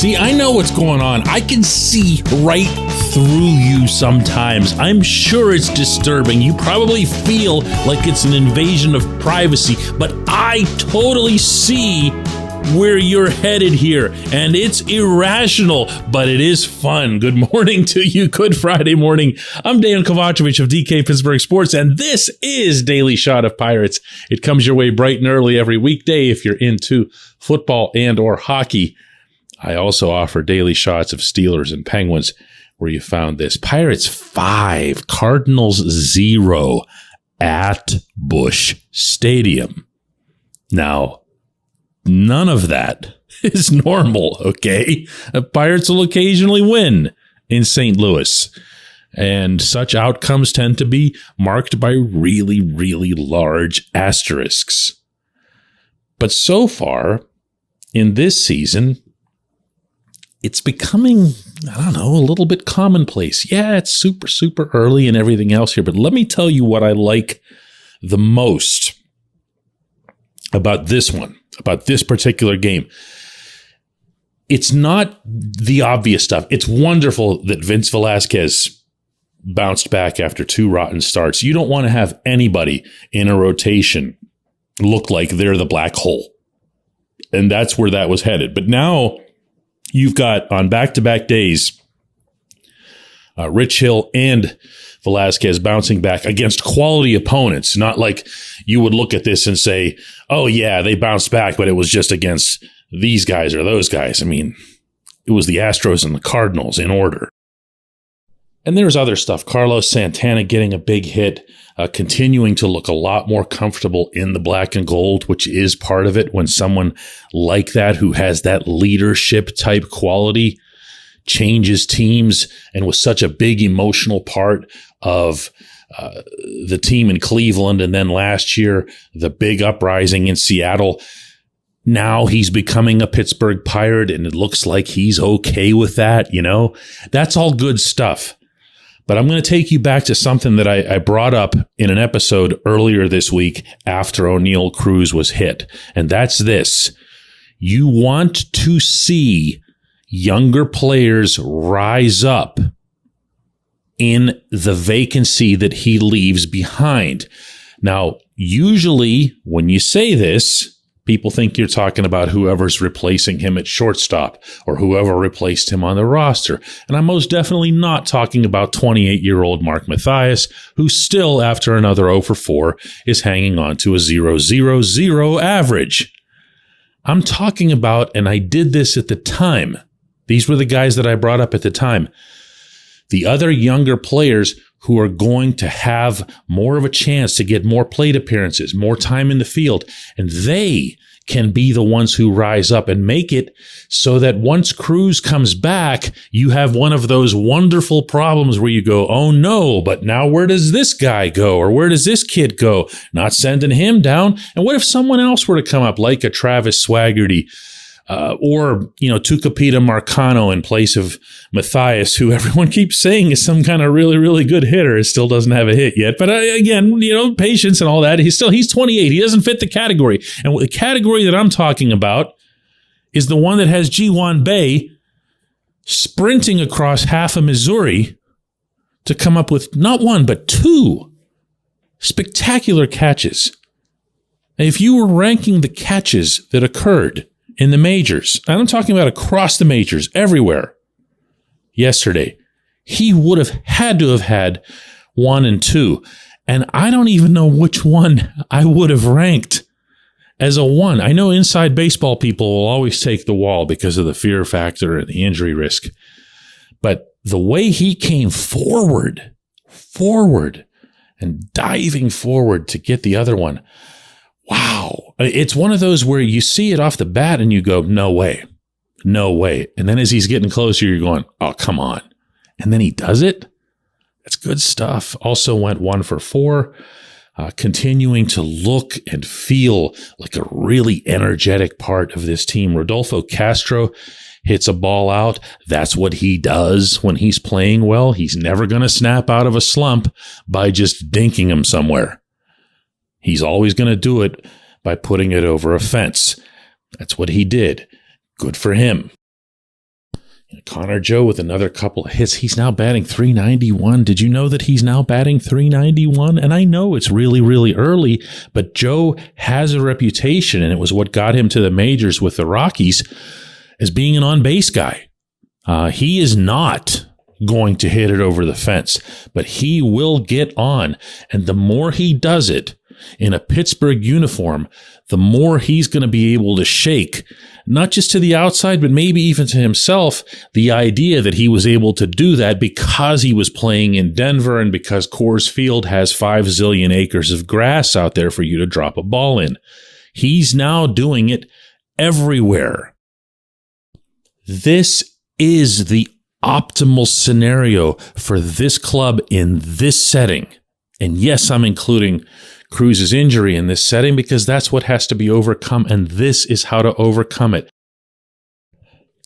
See, I know what's going on. I can see right through you sometimes. I'm sure it's disturbing. You probably feel like it's an invasion of privacy, but I totally see where you're headed here, and it's irrational, but it is fun. Good morning to you. Good Friday morning. I'm Dejan Kovacevic of DK Pittsburgh Sports, and this is Daily Shot of Pirates. It comes your way bright and early every weekday if you're into football and or hockey. I also offer daily shots of Steelers and Penguins, where you found this. Pirates 5, Cardinals 0 at Busch Stadium. Now, none of that is normal, okay? Pirates will occasionally win in St. Louis, and such outcomes tend to be marked by really, really large asterisks. But so far, in this season, it's becoming, I don't know, a little bit commonplace. Yeah, it's super, super early and everything else here, but let me tell you what I like the most about this one, about this particular game. It's not the obvious stuff. It's wonderful that Vince Velasquez bounced back after 2 rotten starts. You don't want to have anybody in a rotation look like they're the black hole. And that's where that was headed. But now you've got, on back-to-back days, Rich Hill and Velasquez bouncing back against quality opponents. Not like you would look at this and say, oh, yeah, they bounced back, but it was just against these guys or those guys. I mean, it was the Astros and the Cardinals in order. And there's other stuff. Carlos Santana getting a big hit, continuing to look a lot more comfortable in the black and gold, which is part of it when someone like that who has that leadership type quality changes teams and was such a big emotional part of the team in Cleveland. And then last year, the big uprising in Seattle. Now he's becoming a Pittsburgh Pirate, and it looks like he's okay with that. You know, that's all good stuff. But I'm going to take you back to something that I brought up in an episode earlier this week after O'Neal Cruz was hit. And that's this. You want to see younger players rise up in the vacancy that he leaves behind. Now, usually when you say this, people think you're talking about whoever's replacing him at shortstop or whoever replaced him on the roster. And I'm most definitely not talking about 28-year-old Mark Mathias, who still, after another 0 for 4, is hanging on to a 0.000 average. I'm talking about, and I did this at the time, these were the guys that I brought up at the time, the other younger players who are going to have more of a chance to get more plate appearances, more time in the field, and they can be the ones who rise up and make it so that once Cruz comes back, you have one of those wonderful problems where you go, oh no, but now where does this guy go? Or where does this kid go? Not sending him down. And what if someone else were to come up like a Travis Swaggerty? Or, Tucupita Marcano in place of Mathias, who everyone keeps saying is some kind of really, really good hitter. It still doesn't have a hit yet. But again, patience and all that. He's 28. He doesn't fit the category. And the category that I'm talking about is the one that has Ji-Hwan Bae sprinting across half of Missouri to come up with not one, but 2 spectacular catches. And if you were ranking the catches that occurred in the majors, and I'm talking about across the majors, everywhere, yesterday, he would have had to have had 1 and 2. And I don't even know which one I would have ranked as a 1. I know inside baseball people will always take the Wall because of the fear factor and the injury risk. But the way he came forward, and diving forward to get the other one, wow. It's one of those where you see it off the bat and you go, no way. And then as he's getting closer, you're going, oh, come on. And then he does it. That's good stuff. Also went 1 for 4, continuing to look and feel like a really energetic part of this team. Rodolfo Castro hits a ball out. That's what he does when he's playing well. He's never going to snap out of a slump by just dinking him somewhere. He's always going to do it by putting it over a fence. That's what he did. Good for him. Connor Joe with another couple of hits. He's now batting .391. Did you know that he's now batting .391? And I know it's really, really early, but Joe has a reputation, and it was what got him to the majors with the Rockies, as being an on-base guy. He is not going to hit it over the fence, but he will get on. And the more he does it in a Pittsburgh uniform, the more he's going to be able to shake, not just to the outside, but maybe even to himself, the idea that he was able to do that because he was playing in Denver and because Coors Field has 5 zillion acres of grass out there for you to drop a ball in. He's now doing it everywhere. This is the optimal scenario for this club in this setting. And yes, I'm including Cruz's injury in this setting because that's what has to be overcome, and this is how to overcome it.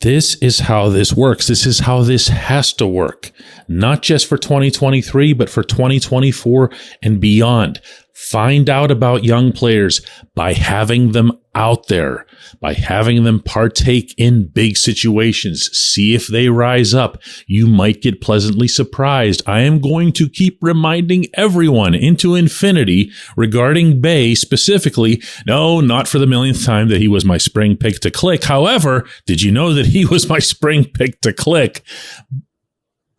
This is how this works. This is how this has to work, not just for 2023, but for 2024 and beyond. Find out about young players by having them out there, by having them partake in big situations. See if they rise up. You might get pleasantly surprised. I am going to keep reminding everyone into infinity regarding Bay specifically. No, not for the millionth time that he was my spring pick to click. However, did you know that he was my spring pick to click?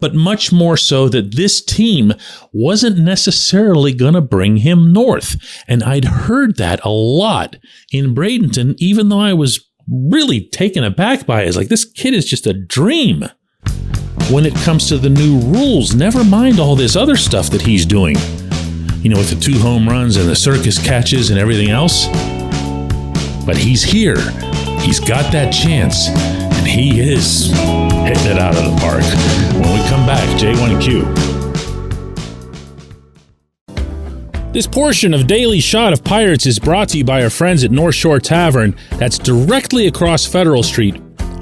But much more so that this team wasn't necessarily going to bring him north. And I'd heard that a lot in Bradenton, even though I was really taken aback by it. It's like, this kid is just a dream when it comes to the new rules. Never mind all this other stuff that he's doing, you know, with the 2 home runs and the circus catches and everything else. But he's here. He's got that chance. And he is hitting it out of the park. When we come back, J1Q. This portion of Daily Shot of Pirates is brought to you by our friends at North Shore Tavern. That's directly across Federal Street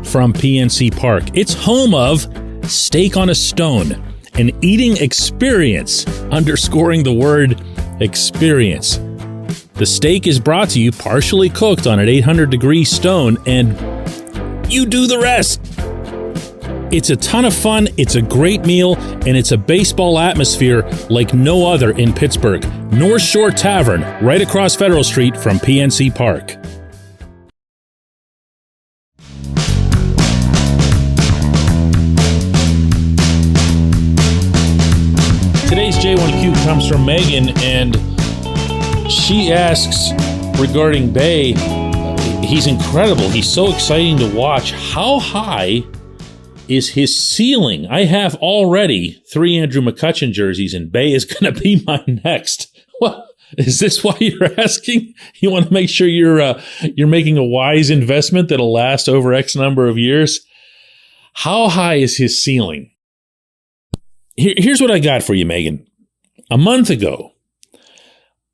from PNC Park. It's home of Steak on a Stone, an eating experience, underscoring the word experience. The steak is brought to you partially cooked on an 800-degree stone, and you do the rest. It's a ton of fun, it's a great meal, and it's a baseball atmosphere like no other in Pittsburgh. North Shore Tavern, right across Federal Street from PNC Park. Today's J1Q comes from Megan, and she asks regarding Bay, he's incredible. He's so exciting to watch. How high is his ceiling? I have already 3 Andrew McCutchen jerseys, and Bay is going to be my next. What is this? Why you're asking? You want to make sure you're making a wise investment that'll last over X number of years. How high is his ceiling? Here's what I got for you, Megan. A month ago,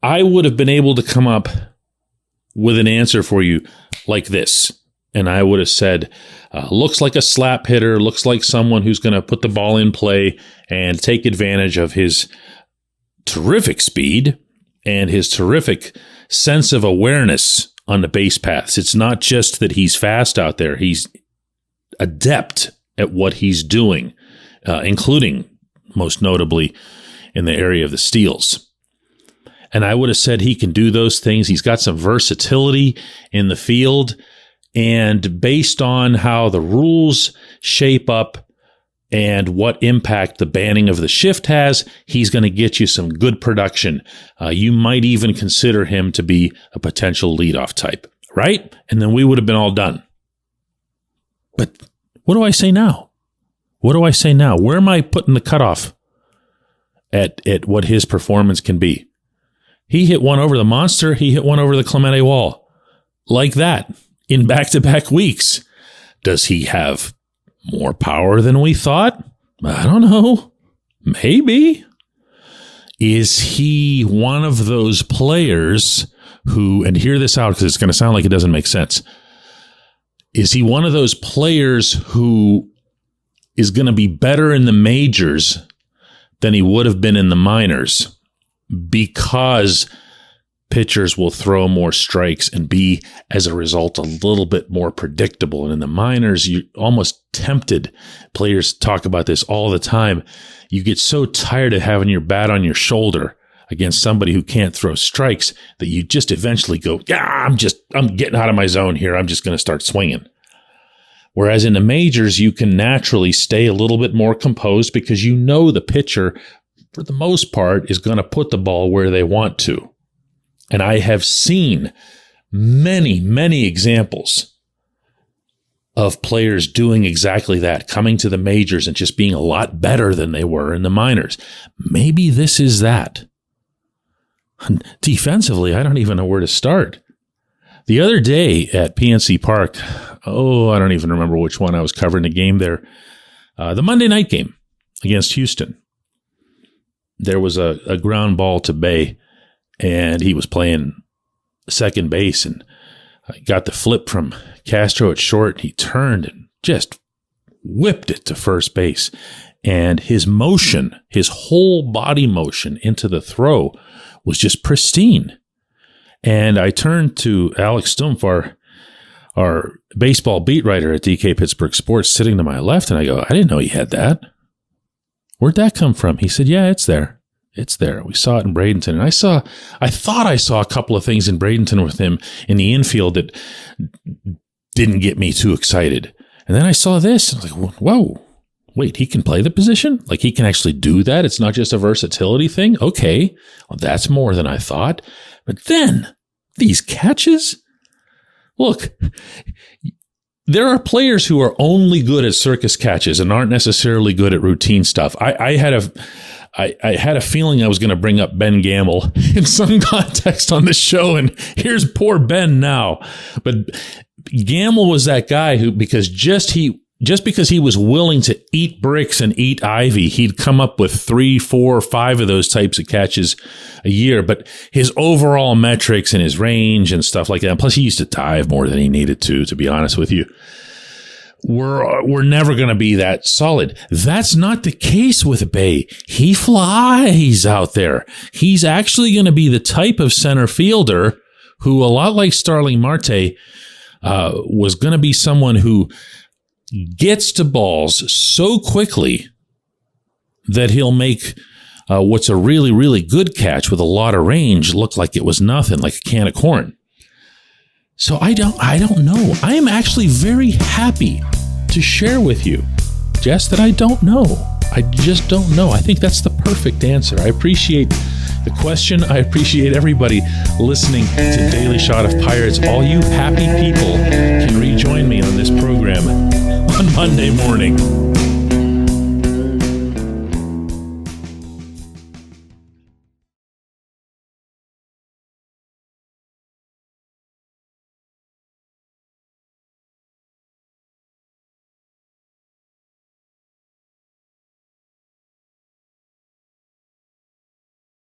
I would have been able to come up with an answer for you like this. And I would have said, looks like a slap hitter, looks like someone who's going to put the ball in play and take advantage of his terrific speed and his terrific sense of awareness on the base paths. It's not just that he's fast out there. He's adept at what he's doing, including, most notably, in the area of the steals. And I would have said he can do those things. He's got some versatility in the field. And based on how the rules shape up and what impact the banning of the shift has, he's going to get you some good production. You might even consider him to be a potential leadoff type, right? And then we would have been all done. But what do I say now? What do I say now? Where am I putting the cutoff at what his performance can be? He hit one over the monster. He hit one over the Clemente wall. Like that in back-to-back weeks. Does he have more power than we thought? I don't know. Maybe. Is he one of those players who, and hear this out because it's going to sound like it doesn't make sense. Is he one of those players who is going to be better in the majors than he would have been in the minors because pitchers will throw more strikes and be, as a result, a little bit more predictable. And in the minors, you're almost tempted. Players talk about this all the time. You get so tired of having your bat on your shoulder against somebody who can't throw strikes that you just eventually go, I'm getting out of my zone here. I'm just going to start swinging. Whereas in the majors, you can naturally stay a little bit more composed because you know the pitcher, for the most part, is going to put the ball where they want to. And I have seen many, many examples of players doing exactly that, coming to the majors and just being a lot better than they were in the minors. Maybe this is that. Defensively, I don't even know where to start. The other day at PNC Park, I don't even remember which one I was covering the game there, the Monday night game against Houston. There was a ground ball to Bay, and he was playing second base, and I got the flip from Castro at short. He turned and just whipped it to first base. And his motion, his whole body motion into the throw was just pristine. And I turned to Alex Stumpf, our baseball beat writer at DK Pittsburgh Sports, sitting to my left, and I go, I didn't know he had that. Where'd that come from? He said, yeah, it's there. It's there. We saw it in Bradenton. And I thought I saw a couple of things in Bradenton with him in the infield that didn't get me too excited. And then I saw this, and I was like, whoa, wait, he can play the position? Like, he can actually do that? It's not just a versatility thing? Okay, well, that's more than I thought. But then, these catches? Look, there are players who are only good at circus catches and aren't necessarily good at routine stuff. I had a feeling I was going to bring up Ben Gamble in some context on the show, and here's poor Ben now. But Gamble was that guy who, because he was willing to eat bricks and eat ivy, he'd come up with 3, 4, 5 of those types of catches a year. But his overall metrics and his range and stuff like that, plus he used to dive more than he needed to be honest with you, we're never going to be that solid. That's not the case with Bay. He flies out there. He's actually going to be the type of center fielder who, a lot like Starling Marte, was going to be someone who gets to balls so quickly that he'll make what's a really, really good catch with a lot of range look like it was nothing, like a can of corn. So I don't know. I am actually very happy to share with you, Jess, that I don't know. I just don't know. I think that's the perfect answer. I appreciate the question. I appreciate everybody listening to Daily Shot of Pirates. All you happy people can rejoin me on this program on Monday morning.